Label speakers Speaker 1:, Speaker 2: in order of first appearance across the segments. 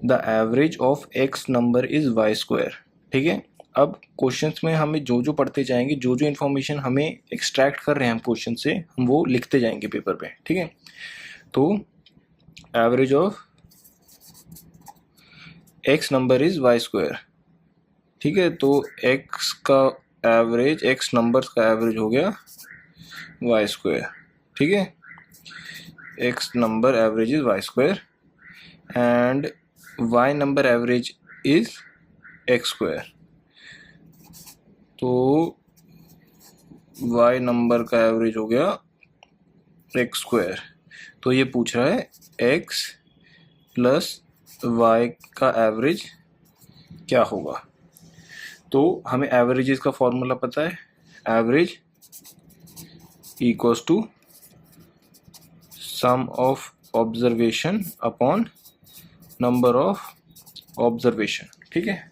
Speaker 1: The average of X number is Y square. ठीक है, अब क्वेश्चंस में हमें जो जो पढ़ते जाएंगे, जो जो इन्फॉर्मेशन हमें एक्सट्रैक्ट कर रहे हैं हम क्वेश्चन से, हम वो लिखते जाएंगे पेपर पे। ठीक है, तो average of X number is Y square. ठीक है, तो एक्स का एवरेज, एक्स नंबर्स का एवरेज हो गया वाई स्क्वायर। ठीक है, X number average is Y square and Y number average is X square. तो वाई नंबर का एवरेज हो गया एक्स स्क्वायर। तो ये पूछ रहा है एक्स प्लस वाई का एवरेज क्या होगा। तो हमें एवरेजेस का फॉर्मूला पता है, average equals to sum of observation upon number of observation. ठीक है,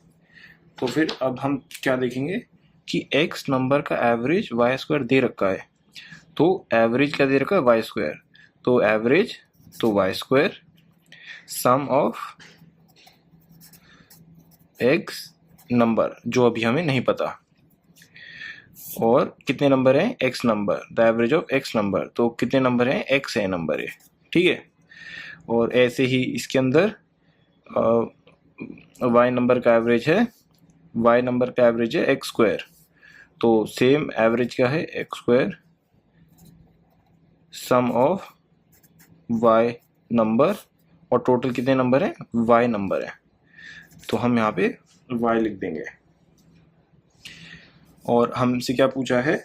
Speaker 1: तो फिर अब हम क्या देखेंगे कि एक्स नंबर का एवरेज वाई स्क्वायर दे रखा है, तो एवरेज क्या दे रखा है, वाई स्क्वायर। तो एवरेज तो Y square sum of X number जो अभी हमें नहीं पता, और कितने नंबर हैं, X number, the average of X number, तो कितने नंबर हैं, एक्स है नंबर है। ठीक है, और ऐसे ही इसके अंदर वाई नंबर का एवरेज है, वाई नंबर का एवरेज है एक्स स्क्वायर, तो सेम एवरेज क्या है, X square sum of Y number, और टोटल कितने नंबर हैं, वाई नंबर है, तो हम यहाँ पे वाई लिख देंगे। और हमसे क्या पूछा है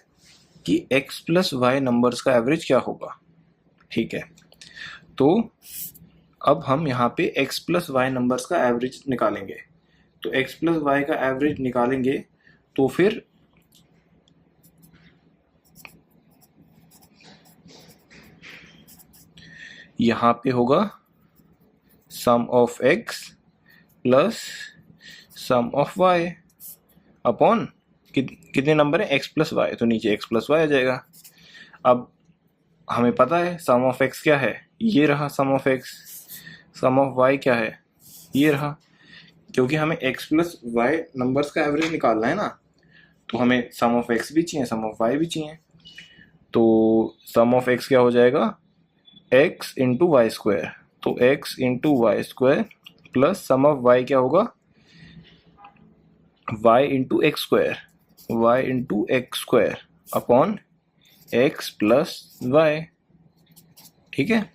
Speaker 1: कि x प्लस वाई नंबर्स का एवरेज क्या होगा। ठीक है, तो अब हम यहाँ पे x प्लस वाई नंबर्स का एवरेज निकालेंगे। तो x प्लस वाई का एवरेज निकालेंगे तो फिर यहाँ पे होगा sum of x plus sum of y upon कितने नंबर है, x प्लस वाई, तो नीचे x प्लस वाई आ जाएगा। अब हमें पता है सम ऑफ x क्या है, ये रहा sum of x, sum of y क्या है, ये रहा। क्योंकि हमें x प्लस वाई नंबर्स का एवरेज निकालना है ना, तो हमें सम ऑफ x भी चाहिए, सम ऑफ y भी चाहिए। तो सम ऑफ x क्या हो जाएगा, x इंटू वाई स्क्वायर, तो x into Y square plus sum of y क्या होगा, y into X square, y into X square upon x plus Y. ठीक है,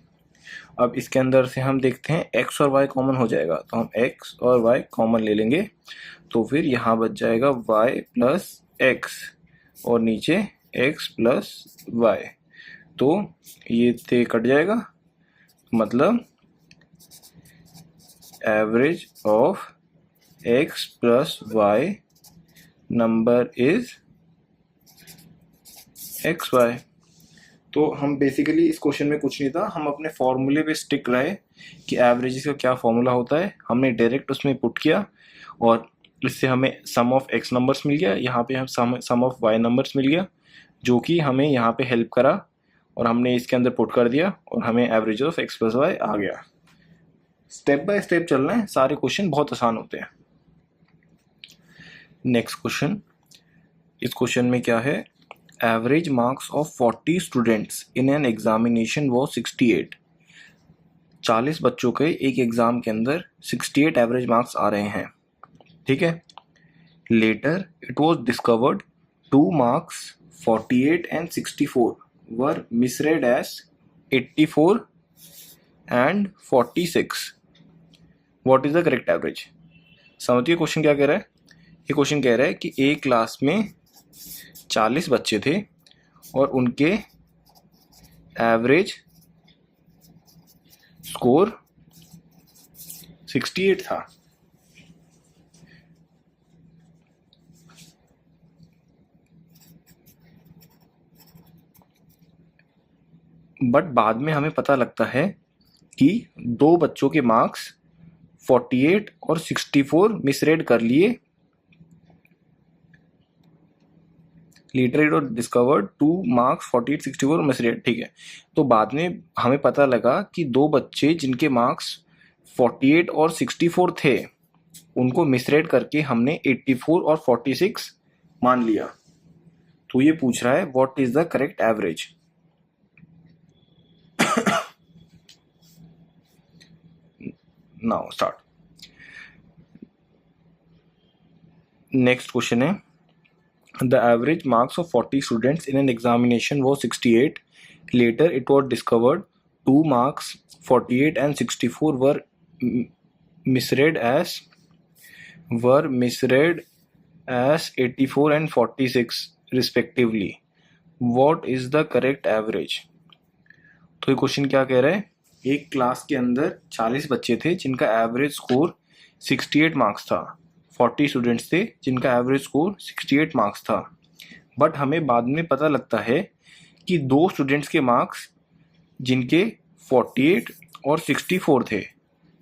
Speaker 1: अब इसके अंदर से हम देखते हैं x और y कॉमन हो जाएगा, तो हम x और y कॉमन ले लेंगे, तो फिर यहाँ बच जाएगा y प्लस x और नीचे x प्लस y, तो ये से कट जाएगा, मतलब average of x plus y number is X Y. तो हम बेसिकली इस क्वेश्चन में कुछ नहीं था, हम अपने फॉर्मूले पे स्टिक रहे कि एवरेजेस का क्या फॉर्मूला होता है, हमने डायरेक्ट उसमें पुट किया और इससे हमें सम ऑफ एक्स नंबर्स मिल गया, यहाँ पे हम सम ऑफ वाई नंबर्स मिल गया, जो कि हमें यहाँ पे हेल्प करा और हमने इसके अंदर पुट कर दिया और हमें average of x plus y आ गया। स्टेप बाय स्टेप चलना है, सारे क्वेश्चन बहुत आसान होते हैं। नेक्स्ट क्वेश्चन, इस क्वेश्चन में क्या है, average marks of 40 students in an examination वो 68। 40 बच्चों के एक एग्जाम के अंदर 68 एवरेज मार्क्स आ रहे हैं। ठीक है, later it was discovered 2 marks 48 and 64 were misread as 84 and 46। What is the correct average. समझिए क्वेश्चन क्या कह रहा है, ये क्वेश्चन कह रहा है कि एक क्लास में 40 बच्चे थे और उनके एवरेज स्कोर 68 था। बट बाद में हमें पता लगता है कि 2 बच्चों के मार्क्स 48 और 64 मिसरेड कर लिए। Later it was discovered 2 marks 48 64 misread. ठीक है, तो बाद में हमें पता लगा कि 2 बच्चे जिनके मार्क्स 48 और 64 थे उनको मिसरेड करके हमने 84 और 46 मान लिया। तो ये पूछ रहा है what is the correct average. Now start. Next question है the average marks of 40 students in an examination was 68. Later it was discovered 2 marks 48 and 64 misread as 84 and 46 respectively. What is the correct average? तो ये question क्या कह रहा है, एक class के अंदर 40 बच्चे थे जिनका एवरेज स्कोर 68 मार्क्स था, 40 स्टूडेंट्स थे जिनका एवरेज स्कोर 68 मार्क्स था। बट हमें बाद में पता लगता है कि 2 स्टूडेंट्स के मार्क्स जिनके 48 और 64 थे,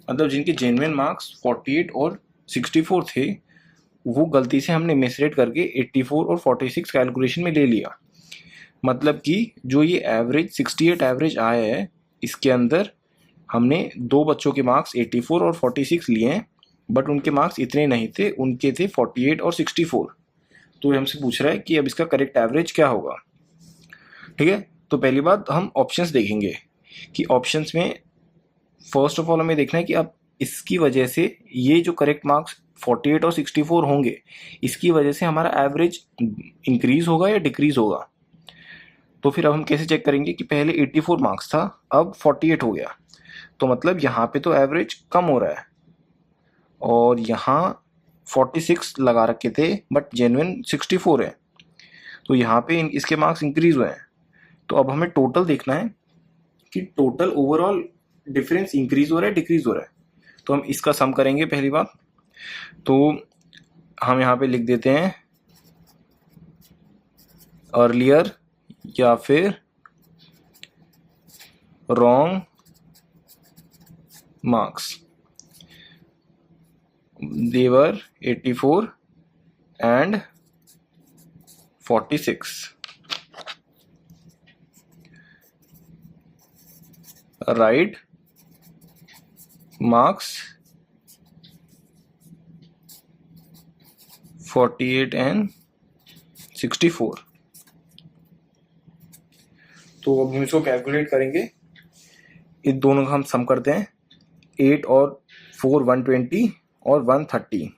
Speaker 1: मतलब जिनके जेन्युइन मार्क्स 48 और 64 थे, वो गलती से हमने मिसरेड करके 84 और 46 कैलकुलेशन में ले लिया। मतलब कि जो ये एवरेज 68 एवरेज आया है इसके अंदर हमने 2 बच्चों के मार्क्स 84 और 46 लिए हैं, बट उनके मार्क्स इतने नहीं थे, उनके थे 48 और 64। तो ये हमसे पूछ रहा है कि अब इसका करेक्ट एवरेज क्या होगा। ठीक है, तो पहली बात हम ऑप्शंस देखेंगे कि ऑप्शंस में फर्स्ट ऑफ ऑल हमें देखना है कि अब इसकी वजह से ये जो करेक्ट मार्क्स 48 और 64 होंगे, इसकी वजह से हमारा एवरेज इंक्रीज होगा या डिक्रीज होगा। तो फिर अब हम कैसे चेक करेंगे कि पहले 84 मार्क्स था अब 48 हो गया, तो मतलब यहाँ पे तो एवरेज कम हो रहा है, और यहाँ 46 लगा रखे थे बट जेन्युइन 64 है, तो यहाँ पे इसके मार्क्स इंक्रीज हुए हैं। तो अब हमें टोटल देखना है कि टोटल ओवरऑल डिफरेंस इंक्रीज हो रहा है डिक्रीज हो रहा है। तो हम इसका सम करेंगे पहली बात, तो हम यहाँ पे लिख देते हैं अर्लियर या फिर wrong marks, they were 84 and 46. Right marks 48 and 64. तो अब हम इसको कैलकुलेट करेंगे, इन दोनों का हम सम करते हैं, 8 और 4 120 और 130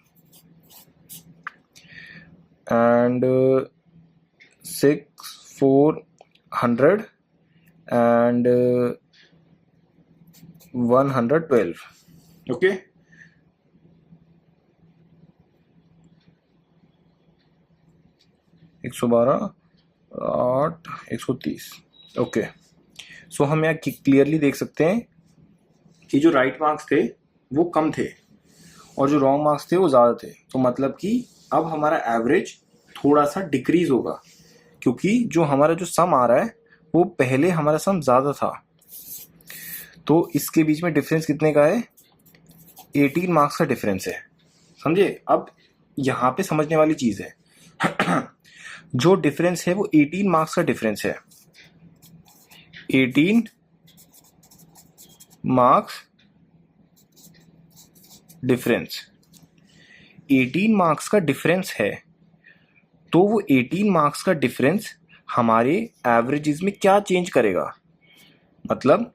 Speaker 1: and 6 400 and 112. ओके, एक 112 8 130। ओके, सो हम यहाँ क्लियरली देख सकते हैं कि जो राइट मार्क्स थे वो कम थे और जो रॉन्ग मार्क्स थे वो ज़्यादा थे। तो मतलब कि अब हमारा एवरेज थोड़ा सा डिक्रीज होगा, क्योंकि जो हमारा जो सम आ रहा है वो पहले हमारा सम ज़्यादा था। तो इसके बीच में डिफरेंस कितने का है, 18 मार्क्स का डिफरेंस है। समझे, अब यहाँ पे समझने वाली चीज़ है जो डिफरेंस है वो 18 मार्क्स का डिफरेंस है, 18 मार्क्स डिफरेंस, 18 मार्क्स का डिफरेंस है। तो वो 18 मार्क्स का डिफरेंस हमारे एवरेजेस में क्या चेंज करेगा, मतलब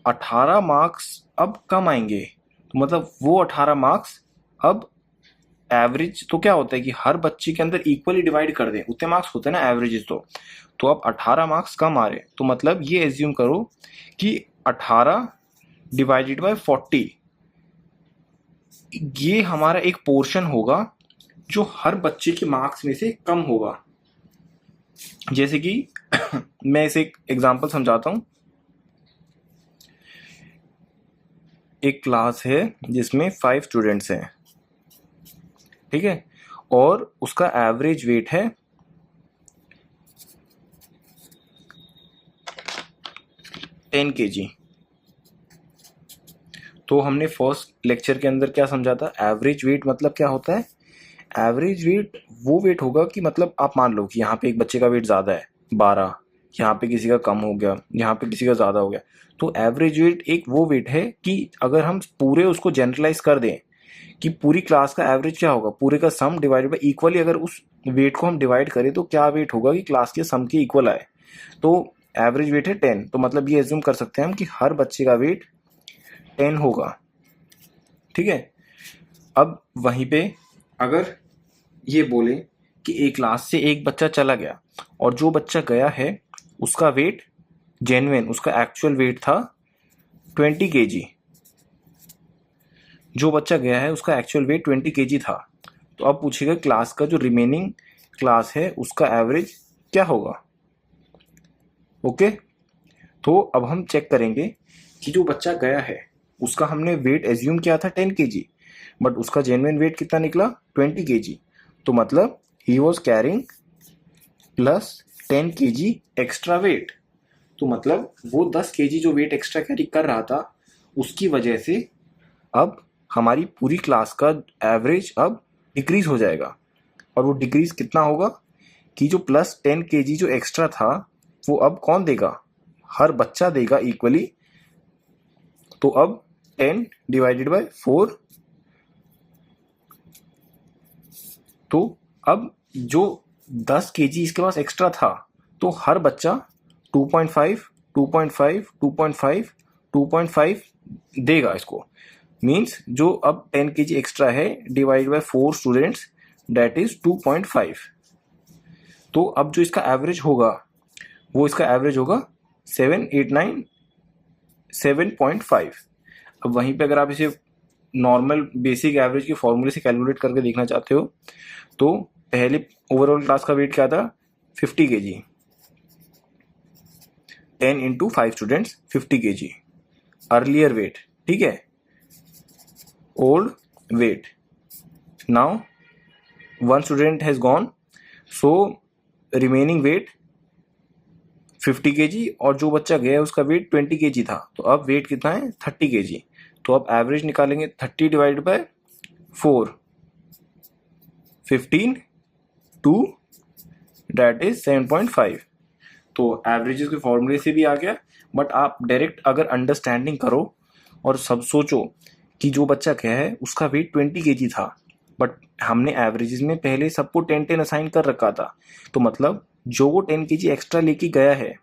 Speaker 1: 18 मार्क्स अब कम आएंगे, तो मतलब वो 18 मार्क्स अब एवरेज, तो क्या होता है कि हर बच्चे के अंदर इक्वली डिवाइड कर दें, उतने मार्क्स होते हैं ना एवरेजेस। तो अब 18 मार्क्स कम आ रहे, तो मतलब ये एज्यूम करो कि 18 डिवाइडेड बाय 40 ये हमारा एक पोर्शन होगा जो हर बच्चे के मार्क्स में से कम होगा। जैसे कि मैं इसे एक एग्जांपल समझाता हूं। एक क्लास है जिसमें 5 स्टूडेंट्स हैं, ठीक है, और उसका एवरेज वेट है 10 kg। तो हमने फर्स्ट लेक्चर के अंदर क्या समझा था, एवरेज वेट मतलब क्या होता है, एवरेज वेट वो वेट होगा कि मतलब आप मान लो कि यहाँ पे एक बच्चे का वेट ज़्यादा है 12, यहाँ पे किसी का कम हो गया, यहाँ पे किसी का ज़्यादा हो गया। तो एवरेज वेट एक वो वेट है कि अगर हम पूरे उसको जनरलाइज कर दें कि पूरी क्लास का एवरेज क्या होगा, पूरे का सम डिवाइडेड बाई इक्वली अगर उस वेट को हम डिवाइड करें तो क्या वेट होगा कि क्लास के सम के इक्वल आए। तो एवरेज वेट है 10, तो मतलब ये एज्यूम कर सकते हैं हम कि हर बच्चे का वेट 10 होगा। ठीक है। अब वहीं पे अगर ये बोले कि एक क्लास से एक बच्चा चला गया और जो बच्चा गया है उसका वेट जेन्युइन, उसका एक्चुअल वेट था 20 kg, जो बच्चा गया है उसका एक्चुअल वेट 20 kg था। तो अब पूछेगा क्लास का जो रिमेनिंग क्लास है उसका एवरेज क्या होगा। ओके, तो अब हम चेक करेंगे कि जो बच्चा गया है उसका हमने वेट एज्यूम किया था 10 kg, बट उसका जेन्युइन वेट कितना निकला 20 kg। तो मतलब he was carrying plus 10 kg extra weight. तो मतलब वो 10 kg जो वेट एक्स्ट्रा कैरी कर रहा था उसकी वजह से अब हमारी पूरी क्लास का एवरेज अब डिक्रीज हो जाएगा। और वो डिक्रीज कितना होगा कि जो प्लस 10 kg जो एक्स्ट्रा था वो अब कौन देगा, हर बच्चा देगा इक्वली। तो अब 10 डिवाइडेड बाय 4, तो अब जो 10 kg इसके पास एक्स्ट्रा था तो हर बच्चा 2.5 2.5 2.5 2.5 देगा इसको। मीन्स जो अब 10 kg एक्स्ट्रा है divide by 4 students that is 2.5। तो अब जो इसका एवरेज होगा वो इसका एवरेज होगा 789 7.5। अब वहीं पे अगर आप इसे नॉर्मल बेसिक एवरेज के फॉर्मूले से कैलकुलेट करके देखना चाहते हो तो पहले ओवरऑल क्लास का वेट क्या था 50 kg, 10 into 5 students 50 kg earlier weight. ठीक है, old weight. Now one student has gone, so remaining weight 50 kg और जो बच्चा गया उसका वेट 20 kg था। तो अब वेट कितना है 30 kg। तो अब एवरेज निकालेंगे 30 डिवाइड बाय 4, 15 2 दैट इज 7.5। तो एवरेजेस के फॉर्मूले से भी आ गया, बट आप डायरेक्ट अगर अंडरस्टैंडिंग करो और सब सोचो कि जो बच्चा गया है उसका वेट 20 kg था, बट हमने एवरेजेस में पहले सबको 10-10 असाइन कर रखा था। तो मतलब जो वो 10 kg एक्स्ट्रा लेके गया है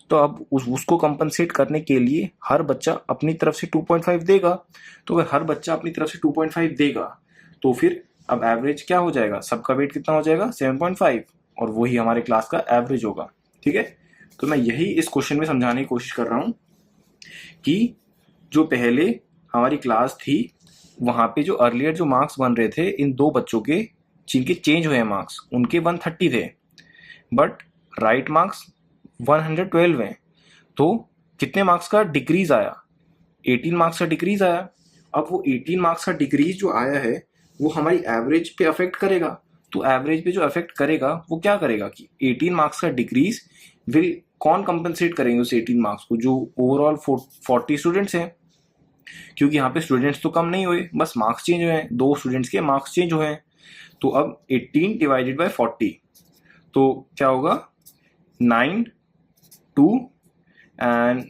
Speaker 1: तो अब उसको कंपनसेट करने के लिए हर बच्चा अपनी तरफ से 2.5 देगा। तो अगर हर बच्चा अपनी तरफ से 2.5 देगा तो फिर अब एवरेज क्या हो जाएगा, सबका वेट कितना हो जाएगा 7.5, और वही हमारे क्लास का एवरेज होगा। ठीक है, तो मैं यही इस क्वेश्चन में समझाने की कोशिश कर रहा हूँ कि जो पहले हमारी क्लास थी वहाँ पे जो अर्लियर जो मार्क्स बन रहे थे इन दो बच्चों के जिनके चेंज हुए मार्क्स उनके 130 थे, बट राइट मार्क्स 112 हैं। तो कितने मार्क्स का डिक्रीज आया, 18 मार्क्स का डिक्रीज आया। अब वो 18 मार्क्स का डिक्रीज जो आया है वो हमारी एवरेज पे अफेक्ट करेगा। तो एवरेज पे जो अफेक्ट करेगा वो क्या करेगा कि 18 मार्क्स का डिक्रीज विल कौन कंपनसेट करेंगे उस 18 मार्क्स को, जो ओवरऑल 40 स्टूडेंट्स हैं, क्योंकि यहाँ पे स्टूडेंट्स तो कम नहीं हुए, बस मार्क्स चेंज हुए हैं, 2 स्टूडेंट्स के मार्क्स चेंज हुए हैं। तो अब 18 डिवाइडेड बाय 40 तो क्या होगा 9 2 एंड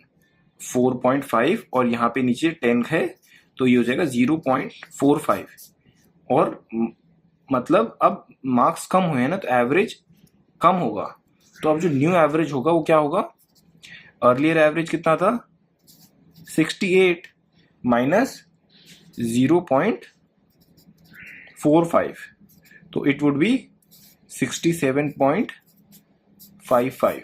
Speaker 1: 4.5 और यहाँ पे नीचे 10 है तो ये हो जाएगा 0.45। और मतलब अब मार्क्स कम हुए हैं ना तो एवरेज कम होगा। तो अब जो न्यू एवरेज होगा वो क्या होगा, अर्लियर एवरेज कितना था 68 माइनस 0.45 तो इट वुड बी 67.55।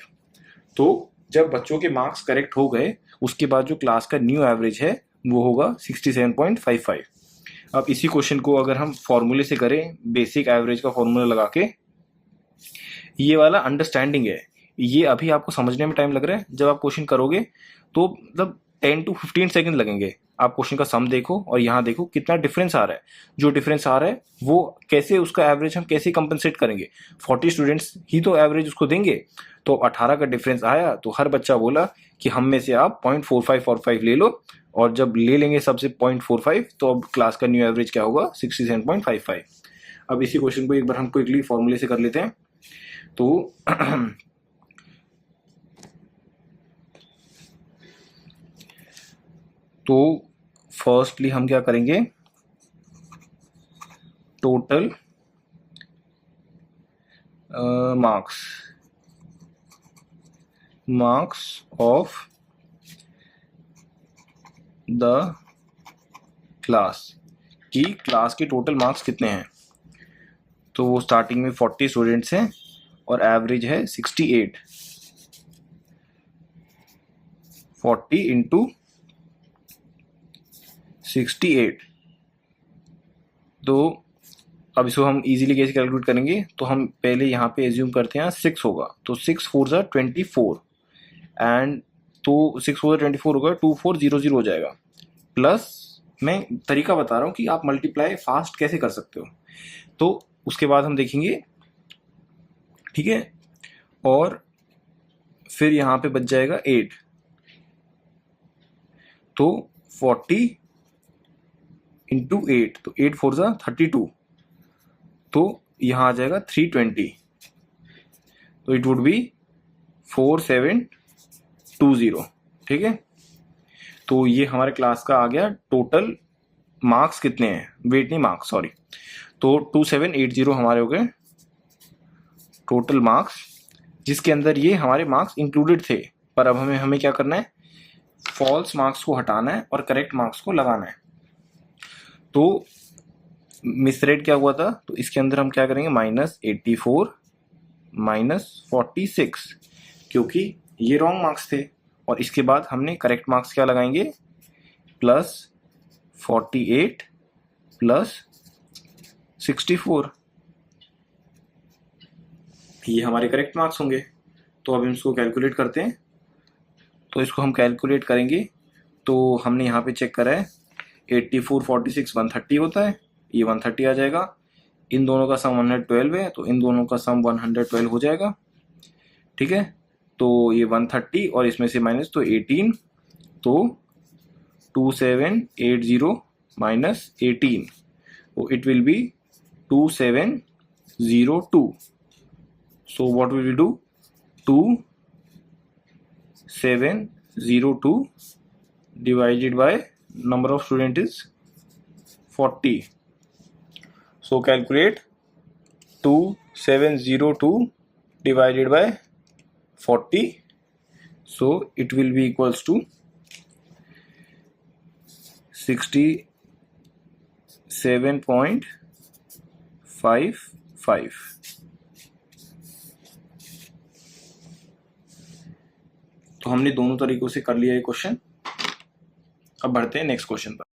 Speaker 1: तो जब बच्चों के मार्क्स करेक्ट हो गए उसके बाद जो क्लास का न्यू एवरेज है वो होगा 67.55। अब इसी क्वेश्चन को अगर हम फॉर्मूले से करें, बेसिक एवरेज का फॉर्मूला लगा के, ये वाला अंडरस्टैंडिंग है, ये अभी आपको समझने में टाइम लग रहा है, जब आप क्वेश्चन करोगे तो मतलब 10 to 15 सेकंड लगेंगे। आप क्वेश्चन का सम देखो और यहाँ देखो कितना डिफरेंस आ रहा है, जो डिफरेंस आ रहा है वो कैसे उसका एवरेज हम कैसे कंपनसेट करेंगे। 40 स्टूडेंट्स ही तो एवरेज उसको देंगे, तो 18 का डिफरेंस आया तो हर बच्चा बोला कि हम में से आप 0.4545 ले लो, और जब ले लेंगे सबसे 0.45 तो अब क्लास का न्यू एवरेज क्या होगा 67.55। अब इसी क्वेश्चन को एक बार हम क्विकली फॉर्मूले से कर लेते हैं। तो तो फर्स्टली हम क्या करेंगे, total marks of the class, कि क्लास के टोटल मार्क्स कितने हैं। तो वो स्टार्टिंग में 40 स्टूडेंट्स हैं और एवरेज है 68। 40 इंटू 68। तो अब इसको हम इजीली कैसे कैलकुलेट करेंगे, तो हम पहले यहाँ पे एज्यूम करते हैं 6 होगा, तो 6 4 ज़ा 24 एंड तो 6 4 ज़ा 24 होगा, 2400 हो जाएगा। प्लस मैं तरीका बता रहा हूँ कि आप मल्टीप्लाई फास्ट कैसे कर सकते हो, तो उसके बाद हम देखेंगे, ठीक है। और फिर यहाँ पे बच जाएगा 8, तो 40 इंटू 8, तो 8 4 ज़ा 32, तो यहाँ आ जाएगा 320, तो इट वुड बी 4720, ठीक है। तो ये हमारे क्लास का आ गया टोटल मार्क्स कितने हैं, वेट नहीं मार्क्स सॉरी, तो 2780 हमारे हो गए टोटल मार्क्स, जिसके अंदर ये हमारे मार्क्स इंक्लूडेड थे। पर अब हमें क्या करना है, फॉल्स मार्क्स को हटाना है और करेक्ट मार्क्स को लगाना है। तो मिसरेड क्या हुआ था, तो इसके अंदर हम क्या करेंगे, -84 -46, क्योंकि ये रॉन्ग मार्क्स थे। और इसके बाद हमने करेक्ट मार्क्स क्या लगाएंगे, +48 +64, ये हमारे करेक्ट मार्क्स होंगे। तो अब हम इसको कैलकुलेट करते हैं, तो इसको हम कैलकुलेट करेंगे। तो हमने यहाँ पे चेक करा है 84 46 130 होता है, ये 130 आ जाएगा। इन दोनों का सम 112 है, तो इन दोनों का सम 112 हो जाएगा, ठीक है। तो ये 130 और इसमें से माइनस, तो 18, तो 2780 माइनस 18, तो it will be 2702। So what will we do? 2702 divided by number of student is 40. So calculate 2702 divided by 40. So it will be equals to 67.55. तो हमने दोनों तरीकों से कर लिया ये क्वेश्चन। अब बढ़ते हैं नेक्स्ट क्वेश्चन पर।